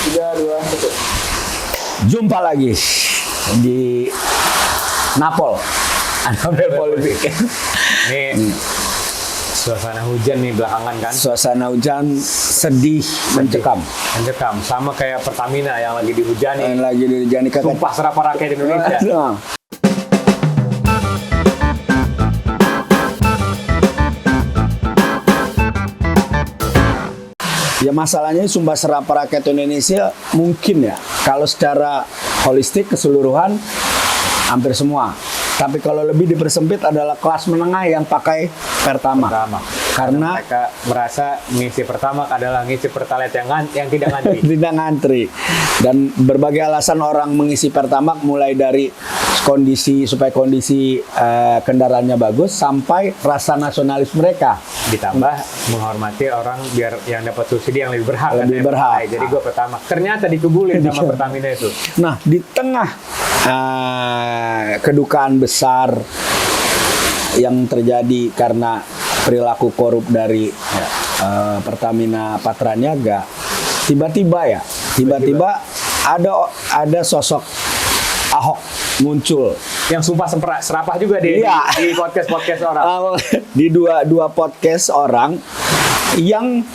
3, 2, 1. Jumpa lagi di Napol. Napol politik. Ini suasana hujan nih belakangan kan? Suasana hujan sedih, mencekam. Mencekam, sama kayak Pertamina yang lagi dihujani. Yang lagi dihujani kakak. Sumpah serapah rakyat Indonesia. Ya masalahnya sumpah serapah rakyat Indonesia mungkin ya kalau secara holistik keseluruhan hampir semua. Tapi kalau lebih dipersempit adalah kelas menengah yang pakai Pertamax. Karena mereka merasa ngisi Pertamax adalah ngisi Pertalite yang tidak ngantri. tidak ngantri. Dan berbagai alasan orang mengisi Pertamax mulai dari supaya kondisi kendaraannya bagus sampai rasa nasionalis mereka. Ditambah menghormati orang biar yang dapat subsidi yang lebih berhak. Lebih berhak. Jadi gue Pertamax. Ternyata dikebulin sama Pertamina itu. Nah, di tengah kedukaan besar yang terjadi karena perilaku korup dari Pertamina Patraniaga, tiba-tiba ada sosok Ahok muncul yang sumpah serapah juga di podcast orang. Di dua podcast orang yang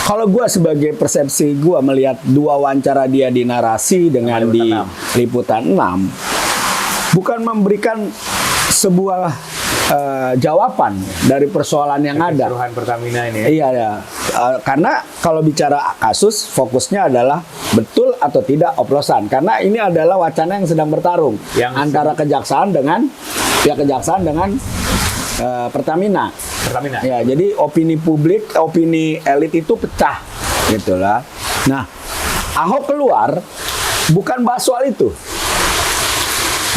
kalau gue sebagai persepsi gue melihat dua wawancara dia di Narasi dengan di Liputan 6 bukan memberikan sebuah jawaban dari persoalan yang ada. Keseluruhan Pertamina ini. Iya ya. Karena kalau bicara kasus fokusnya adalah betul atau tidak oplosan. Karena ini adalah wacana yang sedang bertarung antara kejaksaan dengan Pertamina. Ya, jadi opini publik, opini elit itu pecah, gitulah. Nah, Ahok keluar bukan bahas soal itu,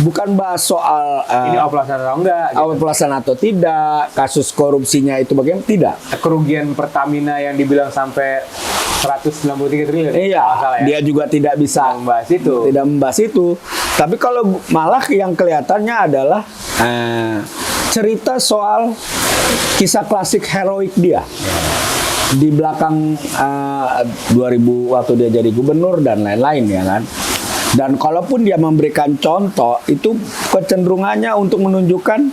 bukan bahas soal ini oplosan atau enggak, gitu. Oplosan atau tidak, kasus korupsinya itu bagaimana, tidak. Kerugian Pertamina yang dibilang sampai 193 triliun. Iya, ya. Dia juga tidak bisa membahas itu. Tapi kalau malah yang kelihatannya adalah cerita soal kisah klasik heroik dia di belakang 2000 waktu dia jadi gubernur dan lain-lain ya kan. Dan kalaupun dia memberikan contoh itu kecenderungannya untuk menunjukkan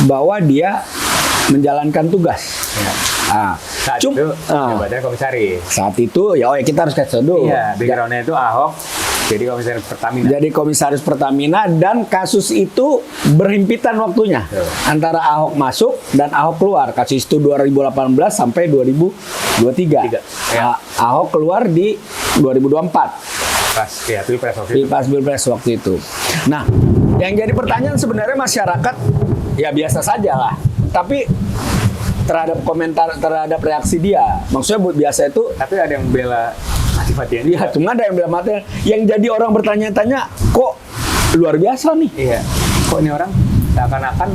bahwa dia menjalankan tugas. Ya. Saat itu jabatannya komisaris. Saat itu ya kita harus kasih dulu. Iya, backgroundnya itu Ahok jadi komisaris Pertamina. Jadi komisaris Pertamina dan kasus itu berhimpitan waktunya. Antara Ahok masuk dan Ahok keluar. Kasus itu 2018 sampai 2023. Ya. Ahok keluar di 2024. Pas Pilpres waktu itu. Nah, yang jadi pertanyaan sebenarnya masyarakat ya biasa saja lah. Tapi terhadap komentar, terhadap reaksi dia, maksudnya biasa itu. Tapi ada yang bela mati-matian. Iya, cuma ada yang bela matian. Yang jadi orang bertanya-tanya, kok luar biasa nih? Iya. Kok ini orang seakan-akan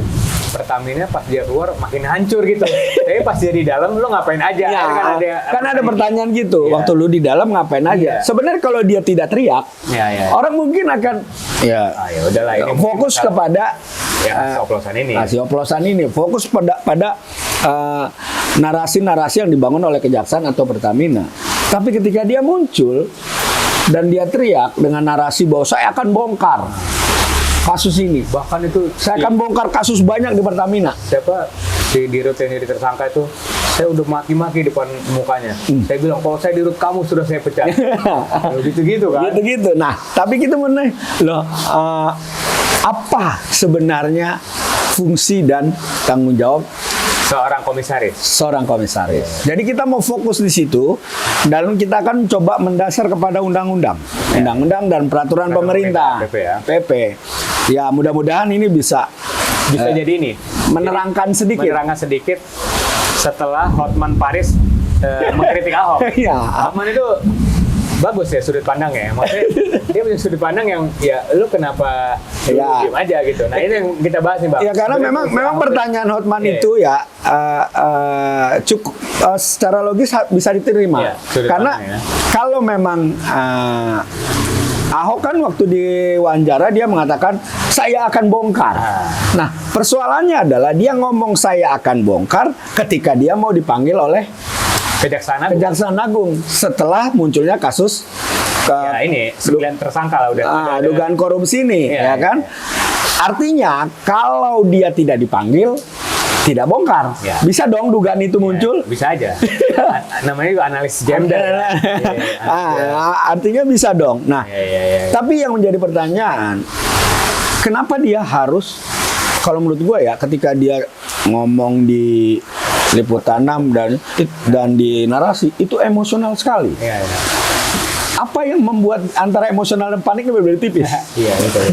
Pertamina pas dia keluar makin hancur gitu. Tapi pas dia di dalam lu ngapain aja? Ya, kan ada pertanyaan gitu. Ya. Waktu lu di dalam ngapain aja? Sebenarnya kalau dia tidak teriak, orang mungkin akan ya udahlah ini fokus kepada oplosan ini. Fokus pada narasi-narasi yang dibangun oleh Kejaksaan atau Pertamina. Tapi ketika dia muncul dan dia teriak dengan narasi bahwa saya akan bongkar kasus ini, bahkan itu saya akan bongkar kasus banyak di Pertamina. Siapa si dirut yang jadi tersangka itu, saya udah maki-maki depan mukanya. Saya bilang kalau saya dirut kamu sudah saya pecat. Gitu kan? Gitu. Nah, tapi kita menanya loh, apa sebenarnya fungsi dan tanggung jawab seorang komisaris. Jadi kita mau fokus di situ dan kita akan coba mendasar kepada undang-undang dan peraturan pemerintah, PP. Ya, mudah-mudahan ini bisa jadi ini menerangkan sedikit setelah Hotman Paris mengkritik Ahok. Iya. Hotman itu bagus ya sudut pandang ya. Maksudnya dia punya sudut pandang yang ya lu kenapa diam aja gitu. Nah, ini yang kita bahas nih, Bang. Ya karena memang pertanyaan Hotman itu ya cukup secara logis bisa diterima. Karena kalau memang Ahok kan waktu diwawancara dia mengatakan saya akan bongkar. Nah, persoalannya adalah dia ngomong saya akan bongkar ketika dia mau dipanggil oleh Kejaksaan Agung. setelah munculnya kasus Ya ini 9 tersangka lah udah. dugaan korupsi ini, Iya, ya kan? Artinya kalau dia tidak dipanggil, tidak bongkar. Ya. Bisa dong dugaan itu muncul. Ya, bisa aja. Namanya juga analis gender. Artinya bisa dong. Nah, Ya. tapi yang menjadi pertanyaan, kenapa dia harus, kalau menurut gue ya, ketika dia ngomong di Liputan 6 dan di narasi, itu emosional sekali. Iya. Apa yang membuat antara emosional dan panik itu berbeda tipis? Iya, betul.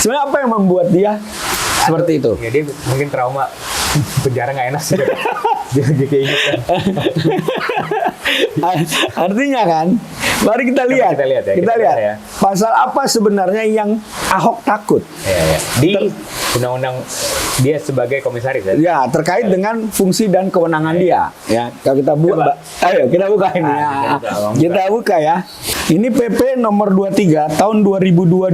Sebenarnya apa yang membuat dia seperti itu? Ya dia mungkin trauma penjara nggak enak sih. Dia lagi keinget kan. Artinya kan, mari kita lihat. Kita lihat ya. Pasal apa sebenarnya yang Ahok takut? Ya. Di undang-undang dia sebagai komisaris ya. Ya, terkait dengan fungsi dan kewenangan dia. Ya, kalau kita buka, ayo kita buka ini. Ya. Kita buka ya. Ini PP nomor 23 tahun 2022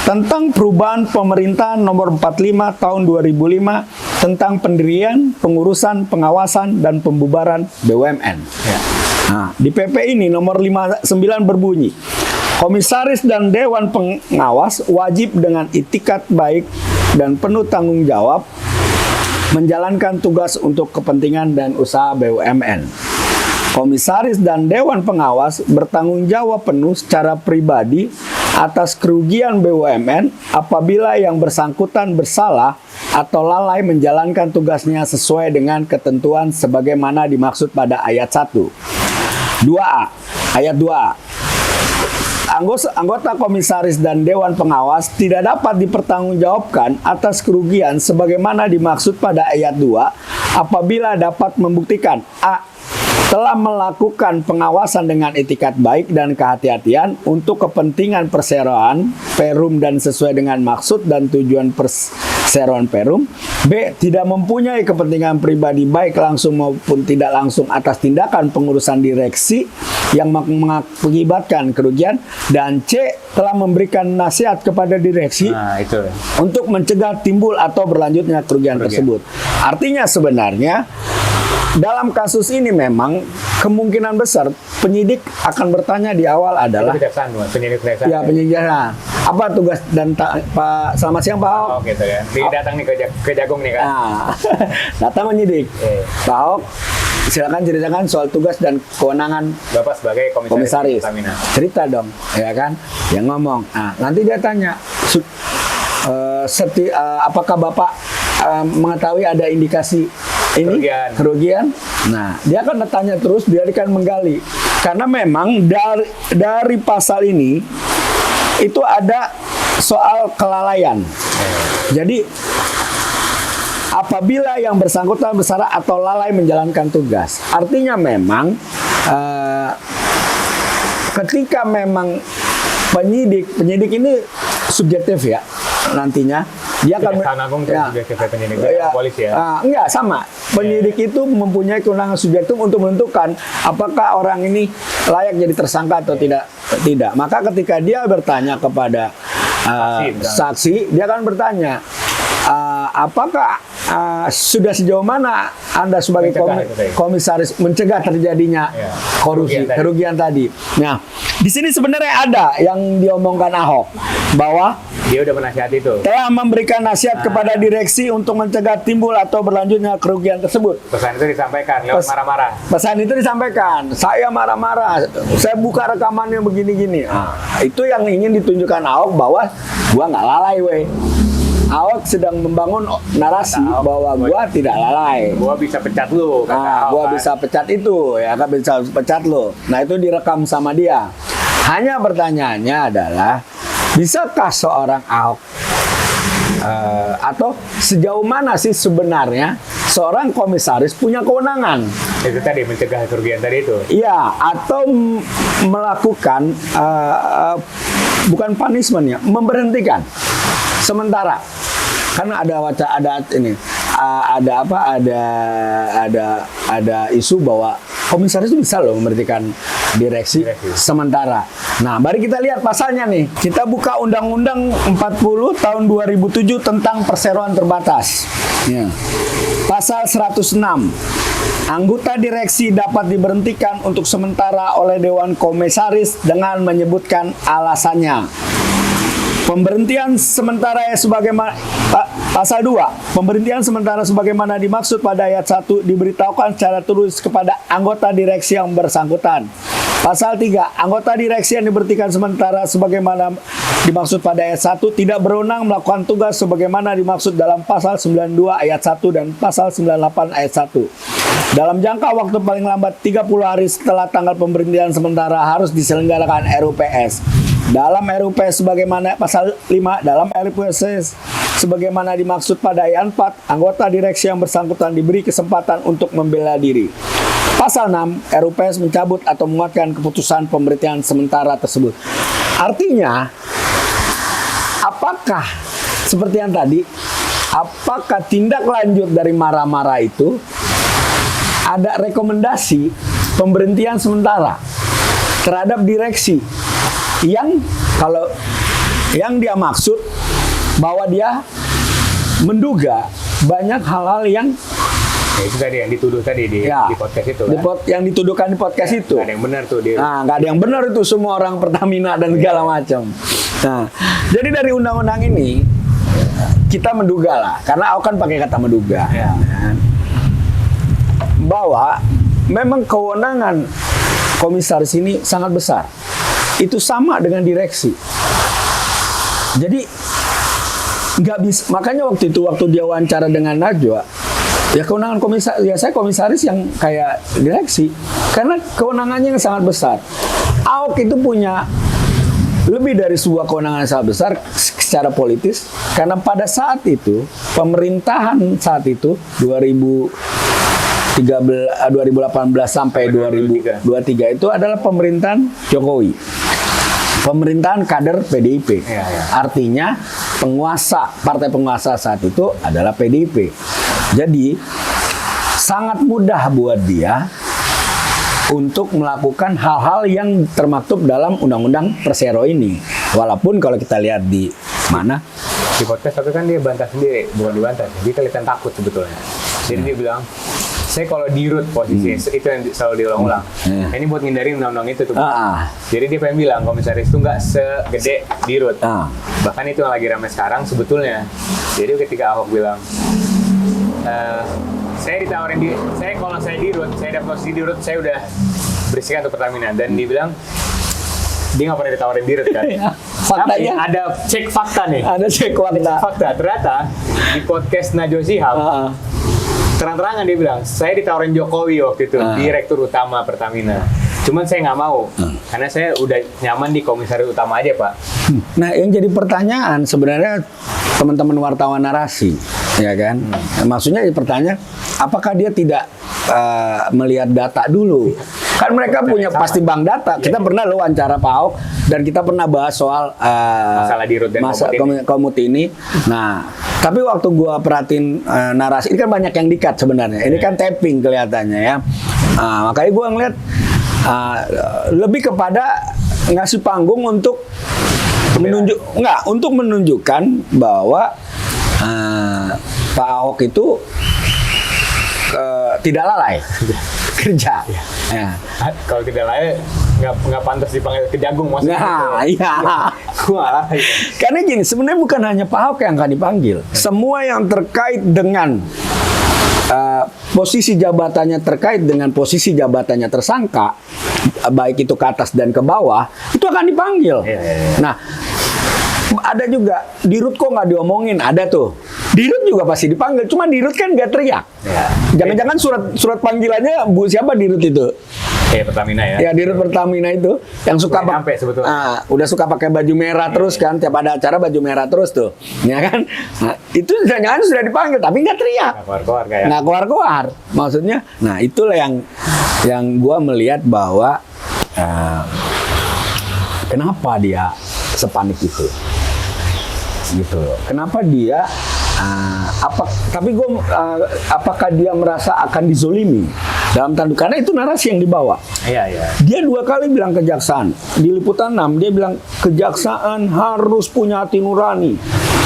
tentang perubahan pemerintahan nomor 45 tahun 2005 tentang pendirian, pengurusan, pengawasan dan pembubaran BUMN. Ya. Nah, di PP ini nomor 59 berbunyi, komisaris dan dewan pengawas wajib dengan itikat baik dan penuh tanggung jawab menjalankan tugas untuk kepentingan dan usaha BUMN. Komisaris dan dewan pengawas bertanggung jawab penuh secara pribadi atas kerugian BUMN apabila yang bersangkutan bersalah atau lalai menjalankan tugasnya sesuai dengan ketentuan sebagaimana dimaksud pada ayat 1. 2A. Ayat 2A. Anggota komisaris dan dewan pengawas tidak dapat dipertanggungjawabkan atas kerugian sebagaimana dimaksud pada ayat 2 apabila dapat membuktikan A. Telah melakukan pengawasan dengan itikat baik dan kehati-hatian untuk kepentingan perseroan Perum dan sesuai dengan maksud dan tujuan perseroan Perum. B. Tidak mempunyai kepentingan pribadi baik langsung maupun tidak langsung atas tindakan pengurusan direksi yang mengakibatkan kerugian. Dan C. Telah memberikan nasihat kepada direksi untuk mencegah timbul atau berlanjutnya kerugian tersebut. Artinya sebenarnya dalam kasus ini memang kemungkinan besar penyidik akan bertanya di awal adalah penyidik kejaksaan. Ya, penyidik. Apa tugas dan Pak, selamat siang Pak Ahok. Oh, gitu ya. Dia datang nih ke Jagung nih kan. Nah, datang penyidik. Pak Ahok, silakan ceritakan soal tugas dan kewenangan Bapak sebagai komisaris. Cerita dong, ya kan? Yang ngomong. Nah, nanti dia tanya, apakah Bapak mengetahui ada indikasi ini kerugian? Nah, dia akan tanya terus, dia akan menggali. Karena memang dari pasal ini itu ada soal kelalaian. Jadi apabila yang bersangkutan bersalah atau lalai menjalankan tugas, artinya memang ketika memang penyidik ini subjektif ya nantinya. Dia akan polisi ya. Enggak sama. Penyidik itu mempunyai kewenangan subjektif untuk menentukan apakah orang ini layak jadi tersangka atau tidak. Maka ketika dia bertanya kepada saksi, dia akan bertanya, apakah sudah sejauh mana Anda sebagai komisaris mencegah terjadinya korupsi, kerugian tadi. Nah, di sini sebenarnya ada yang diomongkan Ahok bahwa dia udah menasihati itu. Telah memberikan nasihat kepada direksi untuk mencegah timbul atau berlanjutnya kerugian tersebut. Pesan itu disampaikan lewat marah-marah. Pesan itu disampaikan. Saya marah-marah. Saya buka rekamannya begini-gini. Itu yang ingin ditunjukkan Ahok bahwa gua nggak lalai, weh. Ahok sedang membangun narasi bahwa gua tidak lalai. Gua bisa pecat lu. Gua bisa pecat itu, ya kan, bisa pecat lu. Nah, itu direkam sama dia. Hanya pertanyaannya adalah, bisakah seorang Ahok atau sejauh mana sih sebenarnya seorang komisaris punya kewenangan? Itu tadi mencegah kerugian tadi itu. Iya, atau melakukan bukan punishment ya, memberhentikan sementara. Karena ada isu bahwa komisaris itu bisa loh memberhentikan direksi sementara. Nah, mari kita lihat pasalnya nih. Kita buka Undang-Undang 40 tahun 2007 tentang perseroan terbatas. Ya. Pasal 106. Anggota direksi dapat diberhentikan untuk sementara oleh Dewan Komisaris dengan menyebutkan alasannya. Pemberhentian sementara sebagaimana pasal 2. Pemberhentian sementara sebagaimana dimaksud pada ayat 1 diberitahukan secara tertulis kepada anggota direksi yang bersangkutan. Pasal 3. Anggota direksi yang diberhentikan sementara sebagaimana dimaksud pada ayat 1 tidak berwenang melakukan tugas sebagaimana dimaksud dalam pasal 92 ayat 1 dan pasal 98 ayat 1. Dalam jangka waktu paling lambat 30 hari setelah tanggal pemberhentian sementara harus diselenggarakan RUPS. Dalam RUPS sebagaimana pasal 5, dalam RUPS sebagaimana dimaksud pada ayat 4, anggota direksi yang bersangkutan diberi kesempatan untuk membela diri. Pasal 6, RUPS mencabut atau menguatkan keputusan pemberhentian sementara tersebut. Artinya, apakah seperti yang tadi, apakah tindak lanjut dari marah-marah itu ada rekomendasi pemberhentian sementara terhadap direksi yang kalau yang dia maksud bahwa dia menduga banyak hal-hal yang itu tadi yang dituduh tadi di podcast itu yang dituduhkan di podcast itu. Nggak ada yang benar tuh dia. Nah, nggak ada yang benar itu, semua orang Pertamina dan segala macam. Nah, jadi dari undang-undang ini kita menduga lah, karena aku kan pakai kata menduga, bahwa memang kewenangan komisaris ini sangat besar. Itu sama dengan direksi. Jadi nggak bisa. Makanya waktu dia wawancara dengan Najwa, ya kewenangan komisaris, ya saya komisaris yang kayak direksi, karena kewenangannya yang sangat besar. Ahok itu punya lebih dari sebuah kewenangan yang sangat besar secara politis, karena pada saat itu pemerintahan saat itu 2018 sampai 2023 itu adalah pemerintahan Jokowi. Pemerintahan kader PDIP. Artinya partai penguasa saat itu adalah PDIP. Jadi sangat mudah buat dia untuk melakukan hal-hal yang termaktub dalam undang-undang Persero ini. Walaupun kalau kita lihat di mana di podcast, tapi kan dia bantah sendiri, bukan dibantah, dia kelihatan takut sebetulnya. Jadi dia bilang, saya kalau dirut posisi itu yang selalu diulang-ulang. Ini buat ngindarin undang-undang itu tuh. Jadi dia pengen bilang komisaris itu nggak segede dirut. Bahkan itu yang lagi ramai sekarang sebetulnya. Jadi ketika Ahok bilang, saya ditawarin kalau saya dirut, saya dapat posisi dirut, saya udah berisikan untuk Pertamina. Dan dia bilang dia nggak pernah ditawarin dirut kan. Faktanya tapi ada cek fakta nih. Ada cek fakta. Ternyata di podcast Najwa Shihab terang-terangan dia bilang, saya ditawarin Jokowi waktu itu, direktur utama Pertamina. Cuman saya nggak mau, karena saya udah nyaman di komisaris utama aja, Pak. Nah, yang jadi pertanyaan sebenarnya teman-teman wartawan narasi, ya kan? Maksudnya pertanyaan, apakah dia tidak melihat data dulu? Kan mereka punya pasti bank data. Kita pernah wawancara Pak Ahok dan kita pernah bahas soal masalah dirut dan komut ini. Nah, tapi waktu gua perhatiin narasi ini kan banyak yang di-cut sebenarnya. Ini kan tapping kelihatannya ya. Makanya gua ngeliat lebih kepada ngasih panggung untuk menunjukkan bahwa Pak Ahok itu tidak lalai kerja. Ya. Kalau tidak lalai nggak pantas dipanggil kejagung maksudnya. Nah, iya. Karena gini, sebenarnya bukan hanya Pak Ahok yang akan dipanggil. Semua yang terkait dengan posisi jabatannya tersangka, baik itu ke atas dan ke bawah, itu akan dipanggil. Nah, ada juga Dirut kok nggak diomongin, ada tuh. Dirut juga pasti dipanggil, cuma Dirut kan nggak teriak. Jangan-jangan surat panggilannya Bu siapa Dirut itu? Pertamina ya. Ya, Dirut Pertamina itu yang suka udah suka pakai baju merah terus kan, tiap ada acara baju merah terus tuh, ya kan? Nah, itu jangan sudah dipanggil tapi nggak teriak. Nggak keluar. Maksudnya, nah itulah yang gua melihat bahwa kenapa dia sepanik itu. Gitu. Kenapa dia apakah dia merasa akan dizolimi Dalam tanda, karena itu narasi yang dibawa. Iya, iya. Dia 2 kali bilang kejaksaan. Di Liputan 6 dia bilang kejaksaan harus punya hati nurani,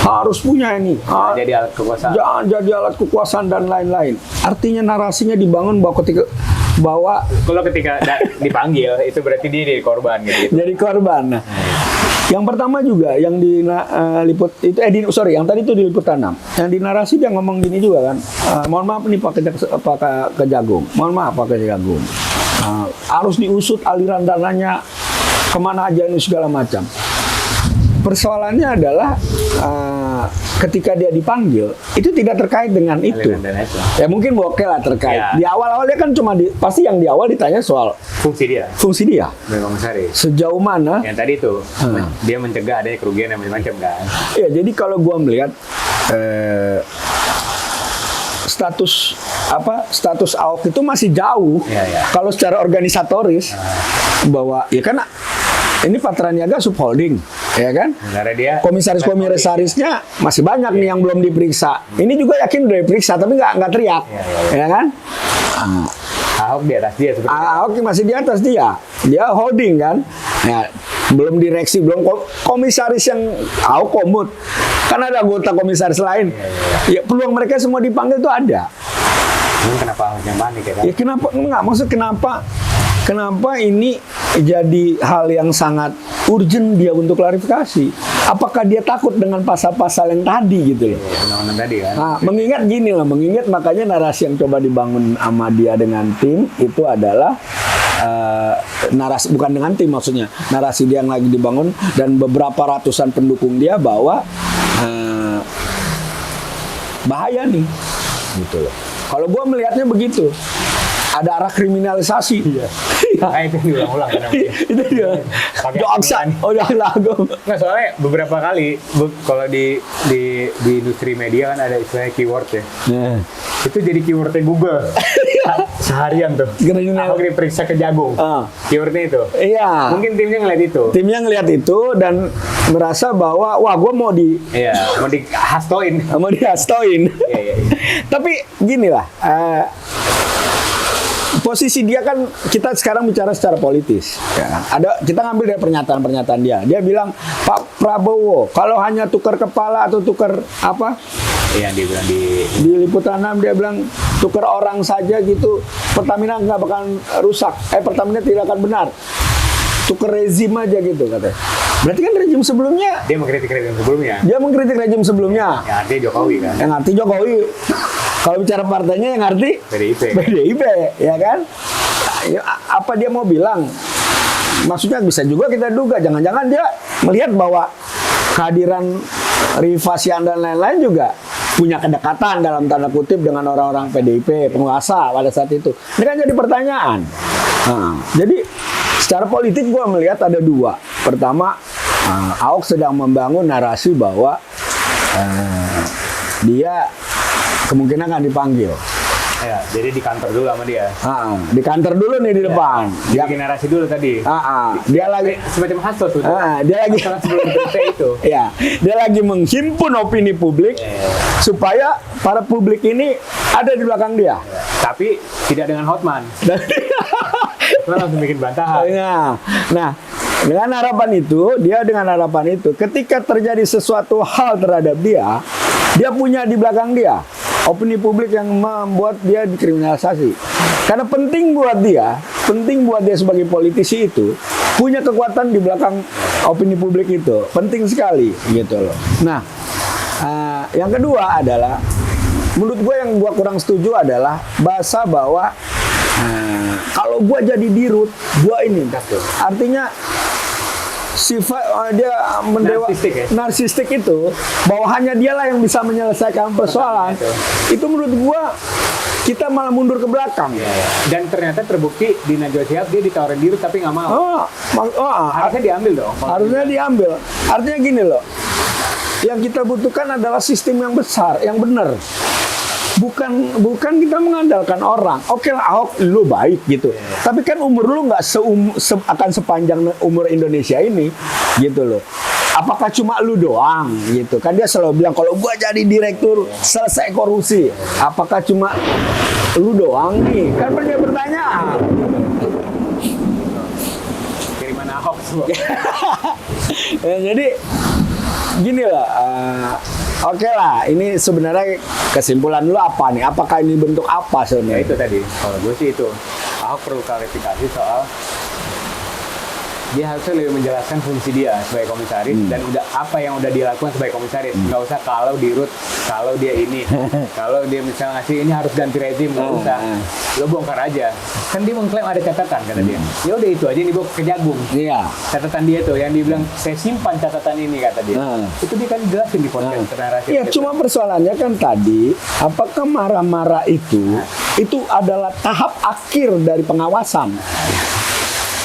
harus punya ini. Jadi alat kekuasaan. Jangan jadi alat kekuasaan dan lain-lain. Artinya narasinya dibangun bahwa kalau ketika dipanggil itu berarti dia jadi korban gitu. jadi korban. Nah, yang pertama juga yang di yang tadi itu di Liputan 6. Yang di narasi dia ngomong gini juga kan. Mohon maaf nih Pak Kejagung. Mohon maaf Pak Kejagung. Harus diusut aliran dananya kemana aja ini segala macam. Persoalannya adalah ketika dia dipanggil itu tidak terkait dengan itu. Ya mungkin oke lah terkait. Ya. Di awal-awal dia kan pasti yang di awal ditanya soal fungsi dia. Fungsi dia. Komisaris. Sejauh mana? Yang tadi itu dia mencegah adanya kerugian yang macam-macam kan. Iya, jadi kalau gua melihat status Ahok itu masih jauh. Ya. Kalau secara organisatoris bahwa ya kan ini Patra Niaga subholding, ya kan? Dia komisarisnya masih banyak nih yang belum diperiksa. Ini juga yakin udah diperiksa tapi nggak teriak, ya kan? Ahok di atas dia sebenarnya. Ahok masih di atas dia holding kan? Ya, belum direksi, belum komisaris yang Ahok komut. Kan ada anggota komisaris lain. Ya peluang mereka semua dipanggil itu ada. Kenapa Ahok yang panik ya kan? Ya kenapa enggak? Maksud kenapa ini jadi hal yang sangat urgent dia untuk klarifikasi? Apakah dia takut dengan pasal-pasal yang tadi gitu loh? Undang-undang tadi kan. Nah, mengingat makanya narasi yang coba dibangun sama dia dengan tim itu adalah narasi bukan dengan tim maksudnya. Narasi dia yang lagi dibangun dan beberapa ratusan pendukung dia bahwa bahaya nih gitu loh. Kalau gua melihatnya begitu. Ada arah kriminalisasi. Iya. Itu diulang-ulang kan. Itu dia. Jaksa. Nggak, soalnya beberapa kali kalau di industri media kan ada istilahnya keyword ya. Itu jadi keywordnya Google. Seharian tuh. Ahok diperiksa Kejagung. Keywordnya itu. Iya. Mungkin timnya ngeliat itu dan merasa bahwa wah gue mau dihastoin. Iya. Tapi gini lah. Posisi dia kan kita sekarang bicara secara politis. Ya. Kita ngambil dari pernyataan dia. Dia bilang Pak Prabowo kalau hanya tukar kepala atau tukar apa? Iya, dia bilang di Liputan 6 dia bilang tukar orang saja gitu Pertamina nggak bakal rusak. Pertamina tidak akan benar. Tukar rezim aja gitu katanya. Berarti kan rezim sebelumnya dia mengkritik rezim sebelumnya. Yang arti Jokowi kan. Yang arti Jokowi. Kalau bicara partainya yang arti PDIP, ya kan? Apa dia mau bilang? Maksudnya bisa juga kita duga, jangan-jangan dia melihat bahwa kehadiran Rifasian dan lain-lain juga punya kedekatan dalam tanda kutip dengan orang-orang PDIP, penguasa pada saat itu. Ini kan jadi pertanyaan. Jadi secara politik gue melihat ada dua. Pertama, Ahok sedang membangun narasi bahwa dia kemungkinan akan dipanggil. Ya, jadi di kantor dulu sama dia. Di kantor dulu nih di depan. Dia generasi dulu tadi. Dia lagi semacam hasil tuh. Dia lagi sebelum itu. Ya, dia lagi menghimpun opini publik supaya para publik ini ada di belakang dia. Tapi tidak dengan Hotman. Hotman langsung bikin bantahan. Nah, dengan harapan itu, ketika terjadi sesuatu hal terhadap dia punya di belakang dia opini publik yang membuat dia dikriminalisasi. Karena penting buat dia sebagai politisi itu punya kekuatan di belakang opini publik itu. Penting sekali gitu loh. Nah, yang kedua adalah menurut gue yang gue kurang setuju adalah bahasa bahwa kalau gue jadi dirut, gue ini artinya sifat dia narsistik itu bahwa hanya dialah yang bisa menyelesaikan persoalan itu menurut gua kita malah mundur ke belakang. Dan ternyata terbukti di Najwa Shihab dia ditawarin dirut tapi nggak mau. Harusnya diambil dong. Artinya gini loh, yang kita butuhkan adalah sistem yang besar, yang benar. Bukan kita mengandalkan orang. Oke lah Ahok lu baik gitu. Tapi kan umur lu nggak akan sepanjang umur Indonesia ini gitu loh. apakah cuma lu doang gitu kan, dia selalu bilang kalau gua jadi direktur selesai korupsi, apakah cuma lu doang nih, kan punya pertanyaan. Kiriman Ahok semua. Ya, jadi gini lah, oke lah, ini sebenarnya kesimpulan lu apa nih? Apakah ini bentuk apa Ya sebenarnya? itu tadi, kalau gue sih itu Ahok perlu klarifikasi soal dia harusnya lebih menjelaskan fungsi dia sebagai komisaris dan apa yang udah dia lakukan sebagai komisaris. Nggak usah kalau dirut, kalau dia ini, kalau dia misalnya ngasih ini harus ganti rezim, nggak usah. Lo bongkar aja. Kan dia mengklaim ada catatan kata dia. Ya udah itu aja dibawa ke Kejagung. Iya. Catatan dia tuh yang dibilang saya simpan catatan ini kata dia. Itu dia kan jelasin di podcast narasi. Iya, cuma persoalannya kan tadi, apakah marah-marah itu adalah tahap akhir dari pengawasan,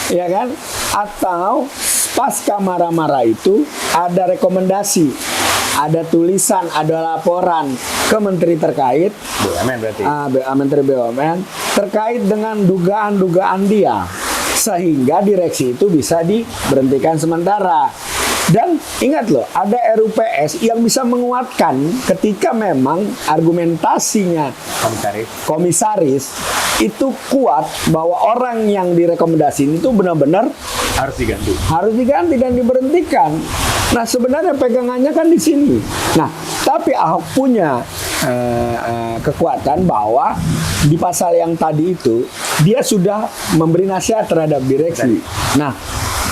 ya kan? Atau pasca marah-marah itu ada rekomendasi, ada tulisan, ada laporan ke menteri terkait, BUMN berarti. Menteri BUMN terkait dengan dugaan-dugaan dia, sehingga direksi itu bisa diberhentikan sementara. Dan ingat loh, ada RUPS yang bisa menguatkan ketika memang argumentasinya komisaris itu kuat bahwa orang yang direkomendasiin itu benar-benar harus diganti dan diberhentikan. Nah, sebenarnya pegangannya kan di sini. Nah, tapi Ahok punya kekuatan bahwa di pasal yang tadi itu dia sudah memberi nasihat terhadap direksi. Nah,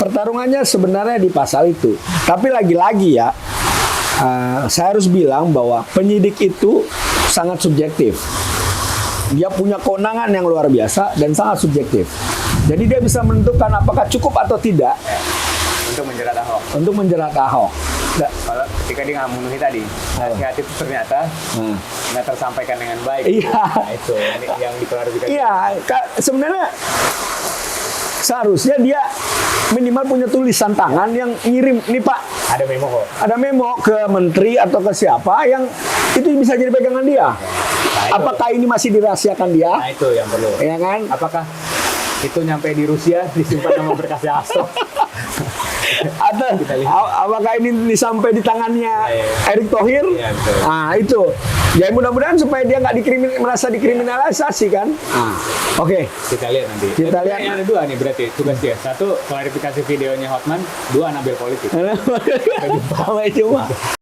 pertarungannya sebenarnya di pasal itu. Tapi lagi-lagi ya, saya harus bilang bahwa penyidik itu sangat subjektif. Dia punya kewenangan yang luar biasa dan sangat subjektif. Jadi dia bisa menentukan apakah cukup atau tidak untuk menjerat Ahok. Kalau ketika dia nggak memenuhi tadi, nasihat itu ternyata nggak tersampaikan dengan baik. Iya. Nah, itu yang diklarifikasi. Iya, sebenarnya seharusnya dia minimal punya tulisan tangan yang ngirim, nih Pak, ada memo kok. Ada memo ke menteri atau ke siapa yang itu bisa jadi pegangan dia. Nah, apakah ini masih dirahasiakan dia? Nah, itu yang perlu. Ya kan? Apakah itu nyampe di Rusia disimpan nama berkasnya Hasto? Atau apakah ini sampai di tangannya Erick Thohir? Ya, nah itu, ya mudah-mudahan supaya dia nggak merasa dikriminalisasi kan. Oke. Kita lihat nanti. Kita lihat. Ada dua nih berarti tugas dia. Satu klarifikasi videonya Hotman, dua Nabil politik. Sampai jumpa.